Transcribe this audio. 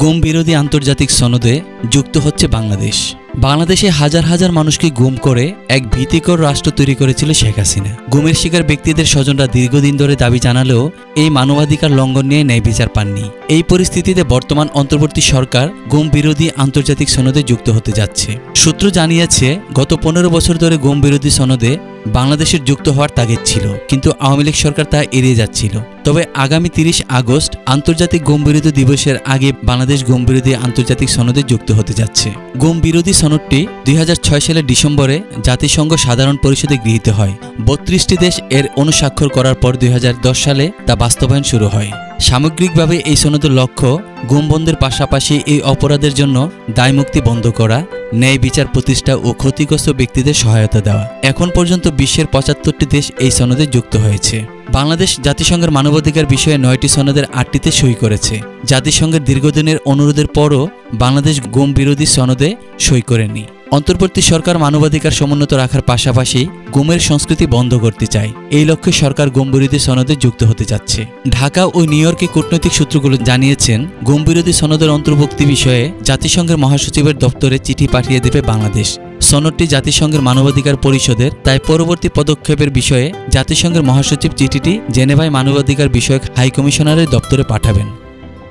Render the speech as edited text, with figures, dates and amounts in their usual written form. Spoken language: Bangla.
গুম বিরোধী আন্তর্জাতিক সনদে যুক্ত হচ্ছে বাংলাদেশ। বাংলাদেশে হাজার হাজার মানুষকে গুম করে এক ভীতিকর রাষ্ট্র তৈরি করেছিল শেখ হাসিনা। গুমের শিকার ব্যক্তিদের স্বজনরা দীর্ঘদিন ধরে দাবি জানালেও এই মানবাধিকার লঙ্ঘন নিয়ে ন্যায় বিচার পাননি। এই পরিস্থিতিতে বর্তমান অন্তর্বর্তী সরকার গুম বিরোধী আন্তর্জাতিক সনদে যুক্ত হতে যাচ্ছে। সূত্র জানিয়েছে, গত 15 বছর ধরে গুম বিরোধী সনদে বাংলাদেশের যুক্ত হওয়ার তাগিদ ছিল, কিন্তু আওয়ামী লীগ সরকার তা এড়িয়ে যাচ্ছিল। তবে আগামী 30 আগস্ট আন্তর্জাতিক গুম বিরোধী দিবসের আগে বাংলাদেশ গুম বিরোধী আন্তর্জাতিক সনদে যুক্ত হতে যাচ্ছে। গুম বিরোধী সনদটি 2006 সালের ডিসেম্বরে জাতিসংঘ সাধারণ পরিষদে গৃহীত হয়। 32টি দেশ এর অনুস্বাক্ষর করার পর 2010 সালে তা বাস্তবায়ন শুরু হয়। সামগ্রিকভাবে এই সনদের লক্ষ্য গুম বন্ধের পাশাপাশি এই অপরাধের জন্য দায়মুক্তি বন্ধ করা, ন্যায় বিচার প্রতিষ্ঠা ও ক্ষতিগ্রস্ত ব্যক্তিদের সহায়তা দেওয়া। এখন পর্যন্ত বিশ্বের 75টি দেশ এই সনদে যুক্ত হয়েছে। বাংলাদেশ জাতিসংঘের মানবাধিকার বিষয়ে 9টি সনদের 8টিতে সই করেছে। জাতিসংঘের দীর্ঘদিনের অনুরোধের পরও বাংলাদেশ গুম বিরোধী সনদে সই করেনি। অন্তর্বর্তী সরকার মানবাধিকার সমুন্নত রাখার পাশাপাশি গুমের সংস্কৃতি বন্ধ করতে চায়। এই লক্ষ্যে সরকার গুম বিরোধী সনদে যুক্ত হতে যাচ্ছে। ঢাকা ও নিউ ইয়র্কে কূটনৈতিক সূত্রগুলো জানিয়েছেন, গুম বিরোধী সনদের অন্তর্ভুক্তি বিষয়ে জাতিসংঘের মহাসচিবের দপ্তরে চিঠি পাঠিয়ে দেবে বাংলাদেশ। সনদটি জাতিসংঘের মানবাধিকার পরিষদের, তাই পরবর্তী পদক্ষেপের বিষয়ে জাতিসংঘের মহাসচিব চিঠিটি জেনেভায় মানবাধিকার বিষয়ক হাইকমিশনারের দপ্তরে পাঠাবেন।